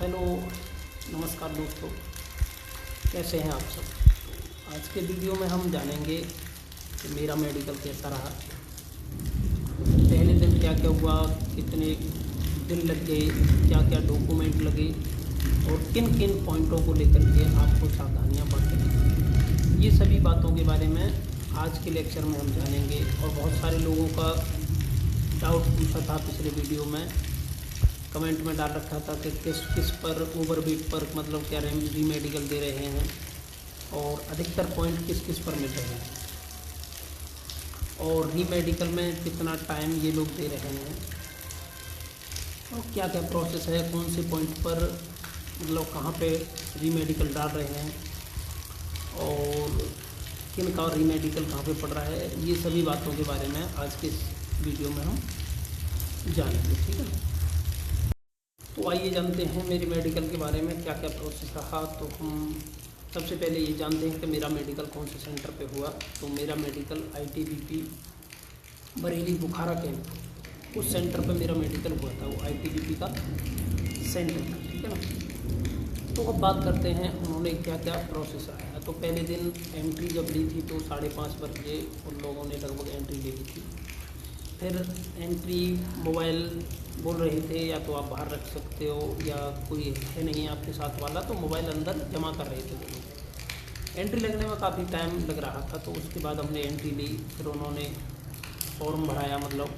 Hello, नमस्कार दोस्तों, कैसे हैं आप सब। तो आज के वीडियो में हम जानेंगे कि मेरा मेडिकल कैसा रहा, पहले दिन क्या क्या हुआ, कितने दिन लग गए, क्या क्या डॉक्यूमेंट लगे और किन किन पॉइंटों को लेकर के आपको सावधानियां बरतनी, ये सभी बातों के बारे में आज के लेक्चर में हम जानेंगे। और बहुत सारे लोगों का डाउट पूछा था पिछले वीडियो में, कमेंट में डाल रखा था कि किस पर ओवरबीट पर मतलब क्या री मेडिकल दे रहे हैं और अधिकतर पॉइंट किस किस पर मिल रहे हैं और री मेडिकल में कितना टाइम ये लोग दे रहे हैं और क्या क्या प्रोसेस है, कौन से पॉइंट पर मतलब कहाँ पे री मेडिकल डाल रहे हैं और किन का री मेडिकल कहाँ पे पड़ रहा है, ये सभी बातों के बारे में आज के इस वीडियो में हम जानेंगे। ठीक है, तो आइए जानते हैं मेरे मेडिकल के बारे में क्या क्या प्रोसेस रहा। तो हम सबसे पहले ये जानते हैं कि मेरा मेडिकल कौन से सेंटर पे हुआ। तो मेरा मेडिकल ITBP बरेली बुखारा कैंप, उस सेंटर पे मेरा मेडिकल हुआ था, वो ITBP का सेंटर था। ठीक है ना। तो अब बात करते हैं उन्होंने क्या क्या प्रोसेस रहा। तो पहले दिन एंट्री जब ली थी तो 5:30 बजे उन लोगों ने लगभग एंट्री ले ली थी। फिर एंट्री मोबाइल बोल रहे थे या तो आप बाहर रख सकते हो या कोई है नहीं आपके साथ वाला, तो मोबाइल अंदर जमा कर रहे थे लोग। एंट्री लगने में काफ़ी टाइम लग रहा था, तो उसके बाद हमने एंट्री ली। फिर उन्होंने फॉर्म भराया, मतलब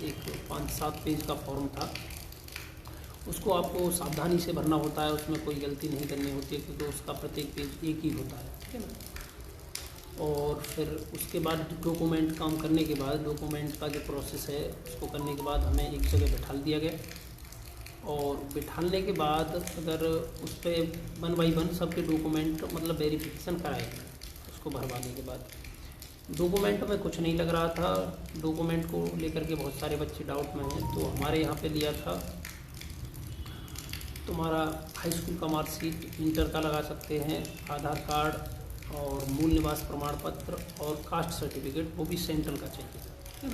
एक 5-7 पेज का फॉर्म था, उसको आपको सावधानी से भरना होता है, उसमें कोई गलती नहीं करनी होती है क्योंकि उसका प्रत्येक पेज एक ही होता है। ठीक है ना। और फिर उसके बाद डॉक्यूमेंट काम करने के बाद, डॉक्यूमेंट का जो प्रोसेस है उसको करने के बाद हमें एक जगह बिठा दिया गया और बिठाने के बाद अगर उस पर 1 बाई 1 सबके डॉक्यूमेंट मतलब वेरिफिकेशन कराए उसको भरवाने के बाद। डॉक्यूमेंट में कुछ नहीं लग रहा था, डॉक्यूमेंट को लेकर के बहुत सारे बच्चे डाउट में हैं। तो हमारे यहाँ पे लिया था तुम्हारा हाई स्कूल का मार्कशीट, इंटर का लगा सकते हैं, आधार कार्ड और मूल निवास प्रमाण पत्र और कास्ट सर्टिफिकेट, वो भी सेंट्रल का चाहिए।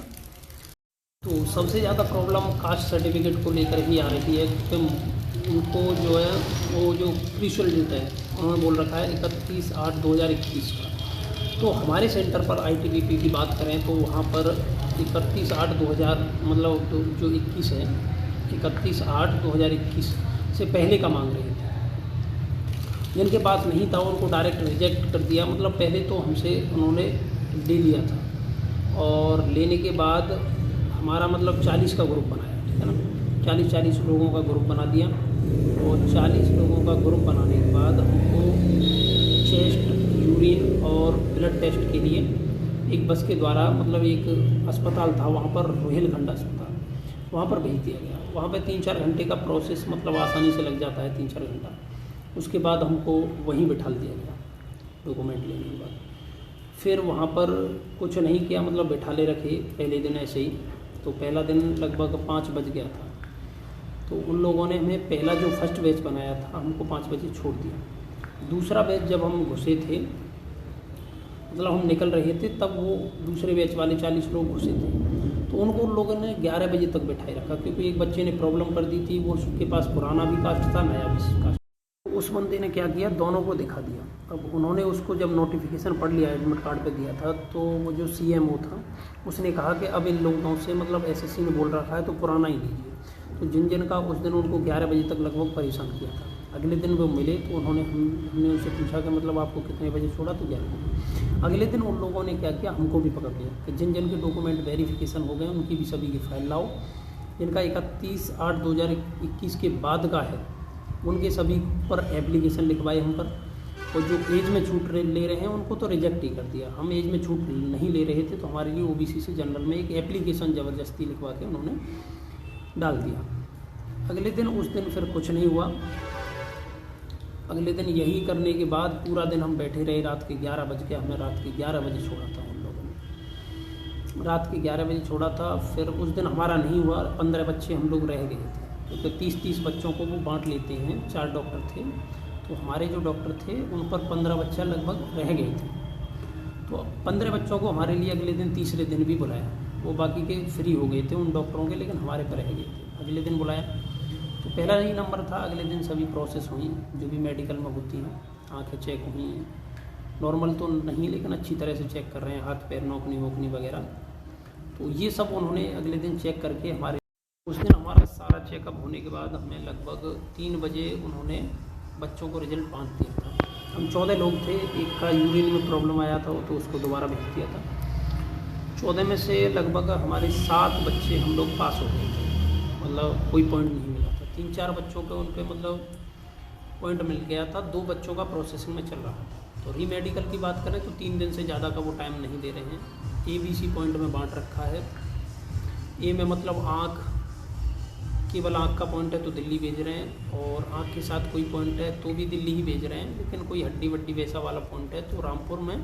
तो सबसे ज़्यादा प्रॉब्लम कास्ट सर्टिफिकेट को लेकर ही आ रही है क्योंकि उनको जो है वो जो क्रूशियल डेट है उन्होंने बोल रखा है 31/8/2021 का। तो हमारे सेंटर पर ITBP की बात करें तो वहाँ पर 31/8/2000 मतलब जो 21 है 31/8/2021 से पहले का मांग रहे थे। जिनके पास नहीं था उनको डायरेक्ट रिजेक्ट कर दिया, मतलब पहले तो हमसे उन्होंने ले लिया था और लेने के बाद हमारा मतलब 40 का ग्रुप बनाया। ठीक है ना, 40 लोगों का ग्रुप बना दिया और 40 लोगों का ग्रुप बनाने के बाद हमको चेस्ट, यूरिन और ब्लड टेस्ट के लिए एक बस के द्वारा मतलब एक अस्पताल था वहाँ पर, रोहिलखंड अस्पताल, वहाँ पर भेज दिया गया। वहाँ पर 3-4 घंटे का प्रोसेस मतलब आसानी से लग जाता है, 3-4 घंटा। उसके बाद हमको वहीं बिठा दिया गया डॉक्यूमेंट लेने के बाद। फिर वहाँ पर कुछ नहीं किया, मतलब बिठा ले रखे पहले दिन ऐसे ही। तो पहला दिन लगभग 5 बज गया था, तो उन लोगों ने हमें पहला जो फर्स्ट बैच बनाया था हमको 5 बजे छोड़ दिया। दूसरा बैच जब हम घुसे थे, मतलब हम निकल रहे थे, तब वो दूसरे बैच वाले 40 लोग घुसे थे, तो उनको उन लोगों ने 11 बजे तक बिठाए रखा क्योंकि एक बच्चे ने प्रॉब्लम कर दी थी, वो उसके पास पुराना भी कास्ट था, नया भी कास्ट। उस बंदे ने क्या किया, दोनों को दिखा दिया। अब उन्होंने उसको जब नोटिफिकेशन पढ़ लिया, एडमिट कार्ड पे दिया था, तो वो जो CMO था उसने कहा कि अब इन लोगों से मतलब SSC ने बोल रखा है तो पुराना ही लीजिए। तो जिन का उस दिन उनको 11 बजे तक लगभग परेशान किया था। अगले दिन वो मिले तो हमने उनसे पूछा कि मतलब आपको कितने बजे छोड़ा, तो 11 बजे। अगले दिन उन लोगों ने क्या किया, हमको भी पकड़ लिया कि जिन के डॉक्यूमेंट वेरिफिकेशन हो गए उनकी भी सभी की फाइल लाओ, जिनका 31/8/2021 के बाद का है उनके सभी पर एप्लीकेशन लिखवाए हम पर। और जो एज में छूट ले रहे हैं उनको तो रिजेक्ट ही कर दिया। हम एज में छूट नहीं ले रहे थे तो हमारे लिए OBC से जनरल में एक एप्लीकेशन ज़बरदस्ती लिखवा के उन्होंने डाल दिया। अगले दिन उस दिन फिर कुछ नहीं हुआ। अगले दिन यही करने के बाद पूरा दिन हम बैठे रहे, रात के 11 बज के, हमने रात के 11 बजे छोड़ा था उन लोगों ने, रात के 11 बजे छोड़ा था। फिर उस दिन हमारा नहीं हुआ, 15 बच्चे हम लोग रह गए थे क्योंकि 30-30 बच्चों को वो बांट लेते हैं, 4 डॉक्टर थे, तो हमारे जो डॉक्टर थे उन पर 15 बच्चा लगभग रह गए थे। तो 15 बच्चों को हमारे लिए अगले दिन तीसरे दिन भी बुलाया, वो बाकी के फ्री हो गए थे उन डॉक्टरों के, लेकिन हमारे पर रह गए थे। अगले दिन बुलाया तो पहला ही नंबर था। अगले दिन सभी प्रोसेस हुई जो भी मेडिकल में होती हैं, आँखें चेक हुई हैं, नॉर्मल तो नहीं लेकिन अच्छी तरह से चेक कर रहे हैं, हाथ पैर नोकनी वोकनी वगैरह। तो ये सब उन्होंने अगले दिन चेक करके उस दिन हमारा सारा चेकअप होने के बाद हमें लगभग 3 बजे उन्होंने बच्चों को रिजल्ट बांट दिया था। हम 14 लोग थे, एक का यूरिन में प्रॉब्लम आया था तो उसको दोबारा भेज दिया था। 14 में से लगभग हमारे 7 बच्चे हम लोग पास हो गए थे, मतलब कोई पॉइंट नहीं मिला था। 3-4 बच्चों को उन पर मतलब पॉइंट मिल गया था, 2 बच्चों का प्रोसेसिंग में चल रहा था। तो री मेडिकल की बात करें तो 3 दिन से ज़्यादा का वो टाइम नहीं दे रहे हैं। ABC पॉइंट में बांट रखा है। ए में मतलब आँख, केवल आँख का पॉइंट है तो दिल्ली भेज रहे हैं, और आँख के साथ कोई पॉइंट है तो भी दिल्ली ही भेज रहे हैं, लेकिन कोई हड्डी वड्डी वैसा वाला पॉइंट है तो रामपुर में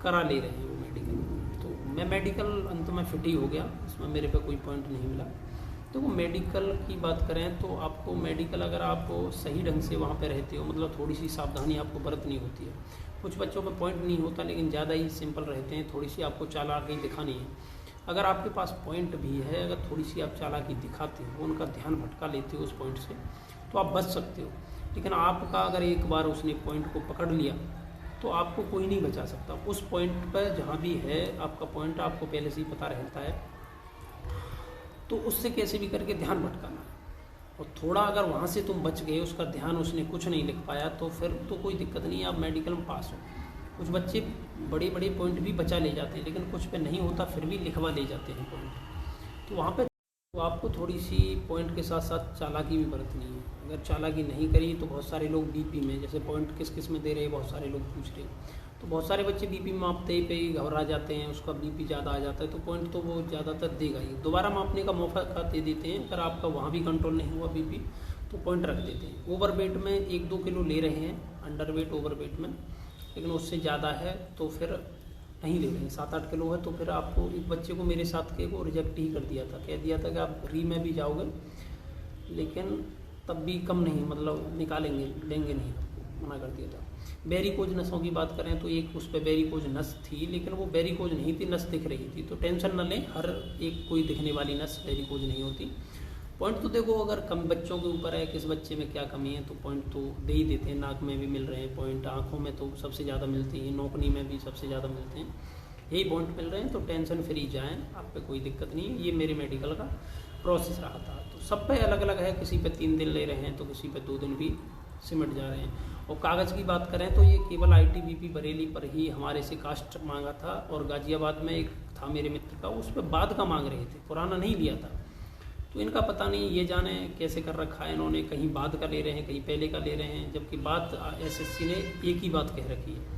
करा ले रहे हैं वो मेडिकल। तो मैं मेडिकल अंत में फिट ही हो गया, इसमें मेरे पे कोई पॉइंट नहीं मिला। तो वो मेडिकल की बात करें तो आपको मेडिकल अगर आप सही ढंग से वहाँ पे रहते हो, मतलब थोड़ी सी सावधानी आपको बरतनी होती है। कुछ बच्चों में पॉइंट नहीं होता लेकिन ज़्यादा ही सिंपल रहते हैं, थोड़ी सी आपको चालाकी दिखानी है। अगर आपके पास पॉइंट भी है, अगर थोड़ी सी आप चालाकी दिखाते हो, उनका ध्यान भटका लेते हो उस पॉइंट से, तो आप बच सकते हो। लेकिन आपका अगर एक बार उसने पॉइंट को पकड़ लिया तो आपको कोई नहीं बचा सकता। उस पॉइंट पर जहाँ भी है आपका पॉइंट, आपको पहले से ही पता रहता है, तो उससे कैसे भी करके ध्यान भटकाना है। और थोड़ा अगर वहाँ से तुम बच गए, उसका ध्यान उसने कुछ नहीं लिख पाया, तो फिर तो कोई दिक्कत नहीं है, आप मेडिकल में पास हो। कुछ बच्चे बड़े बड़े पॉइंट भी बचा ले जाते हैं, लेकिन कुछ पे नहीं होता फिर भी लिखवा ले जाते हैं पॉइंट। तो वहाँ पे तो आपको थोड़ी सी पॉइंट के साथ साथ चालाकी भी बरतनी है। अगर चालाकी नहीं करी तो बहुत सारे लोग बीपी में, जैसे पॉइंट किस किस में दे रहे हैं, बहुत सारे लोग पूछ रहे हैं, तो बहुत सारे बच्चे बीपी मापते पे घबरा जाते हैं, उसका बीपी ज़्यादा आ जाता है, तो पॉइंट तो वो ज़्यादातर देगा ही। दोबारा मापने का मौका दे देते हैं, अगर आपका वहाँ भी कंट्रोल नहीं हुआ बीपी तो पॉइंट रख देते हैं। ओवर वेट में 1-2 किलो ले रहे हैं, अंडर वेट ओवर वेट में, लेकिन उससे ज़्यादा है तो फिर नहीं ले रहे हैं। 7-8 किलो है तो फिर आपको, एक बच्चे को मेरे साथ के को रिजेक्ट ही कर दिया था, कह दिया था कि आप री में भी जाओगे लेकिन तब भी कम नहीं, मतलब निकालेंगे, लेंगे नहीं, मना कर दिया था। वेरिकोज नसों की बात करें तो एक उस पर वेरिकोज नस थी, लेकिन वो वेरिकोज नहीं थी, नस दिख रही थी। तो टेंशन न लें, हर एक कोई दिखने वाली नस वेरिकोज नहीं होती। पॉइंट तो देखो अगर कम बच्चों के ऊपर है, किस बच्चे में क्या कमी है, तो पॉइंट तो दे ही देते हैं। नाक में भी मिल रहे हैं पॉइंट, आँखों में तो सबसे ज़्यादा मिलते हैं, नौकनी में भी सबसे ज़्यादा मिलते हैं, यही पॉइंट मिल रहे हैं। तो टेंशन फ्री जाएँ, आप पे कोई दिक्कत नहीं है। ये मेरे मेडिकल का प्रोसेस रहा था। तो सब पे अलग अलग है, किसी पे 3 दिन ले रहे हैं तो किसी पे 2 दिन भी सिमट जा रहे हैं। और कागज़ की बात करें तो ये केवल ITBP बरेली पर ही हमारे से कास्ट मांगा था, और गाज़ियाबाद में एक था मेरे मित्र का, उस पर बाद का मांग रहे थे, पुराना नहीं लिया था। तो इनका पता नहीं, ये जाने कैसे कर रखा है इन्होंने, कहीं बाद का ले रहे हैं, कहीं पहले का ले रहे हैं, जबकि बात SSC ने एक ही बात कह रखी है।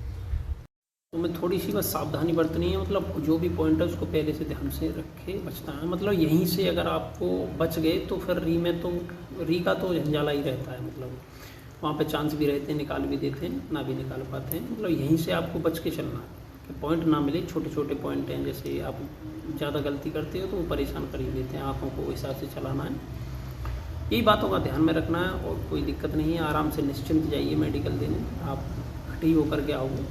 तो मैं थोड़ी सी बस सावधानी बरतनी है, मतलब जो भी पॉइंट है उसको पहले से ध्यान से रखे बचता है। मतलब यहीं से अगर आपको बच गए तो फिर री में तो, री का तो झंझाला ही रहता है, मतलब वहाँ पे चांस भी रहते हैं, निकाल भी देते हैं, ना भी निकाल पाते हैं। मतलब यहीं से आपको बच के चलना है कि पॉइंट ना मिले। छोटे छोटे पॉइंट हैं, जैसे आप ज़्यादा गलती करते हो तो वो परेशान कर ही देते हैं, आँखों को हिसाब से चलाना है। यही बातों का ध्यान में रखना है, और कोई दिक्कत नहीं है। आराम से निश्चिंत जाइए मेडिकल देने, आप खड़ी होकर के आओगे,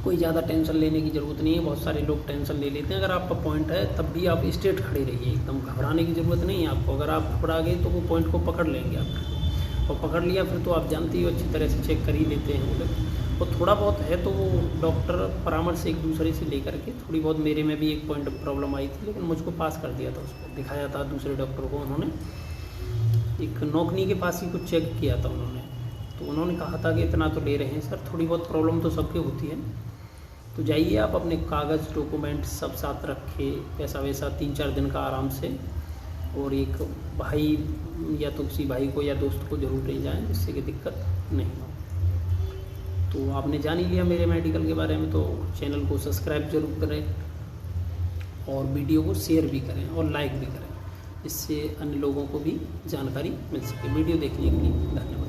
कोई ज़्यादा टेंशन लेने की ज़रूरत नहीं है। बहुत सारे लोग टेंशन ले लेते हैं। अगर आपका पॉइंट है तब भी आप स्ट्रेट खड़े रहिए, एकदम घबराने की ज़रूरत नहीं है आपको। अगर आप घबरा गए तो वो पॉइंट को पकड़ लेंगे आपको, और पकड़ लिया फिर तो आप जानते हो, अच्छी तरह से चेक कर ही लेते हैं वो लोग। और थोड़ा बहुत है तो वो डॉक्टर परामर्श एक दूसरे से लेकर के, थोड़ी बहुत मेरे में भी एक पॉइंट प्रॉब्लम आई थी, लेकिन मुझको पास कर दिया था, उसको दिखाया था दूसरे डॉक्टर को। उन्होंने एक नौकनी के पास ही कुछ चेक किया था उन्होंने, तो उन्होंने कहा था कि इतना तो ले रहे हैं सर, थोड़ी बहुत प्रॉब्लम तो सबके होती है। तो जाइए आप, अपने कागज़ डॉक्यूमेंट सब साथ रखे, पैसा वैसा 3-4 दिन का आराम से, और एक भाई या तो किसी भाई को या दोस्त को ज़रूर ले जाएं, जिससे कि दिक्कत नहीं हो। तो आपने जान ही लिया मेरे मेडिकल के बारे में, तो चैनल को सब्सक्राइब जरूर करें, और वीडियो को शेयर भी करें और लाइक भी करें, इससे अन्य लोगों को भी जानकारी मिल सके। वीडियो देखने के लिए धन्यवाद।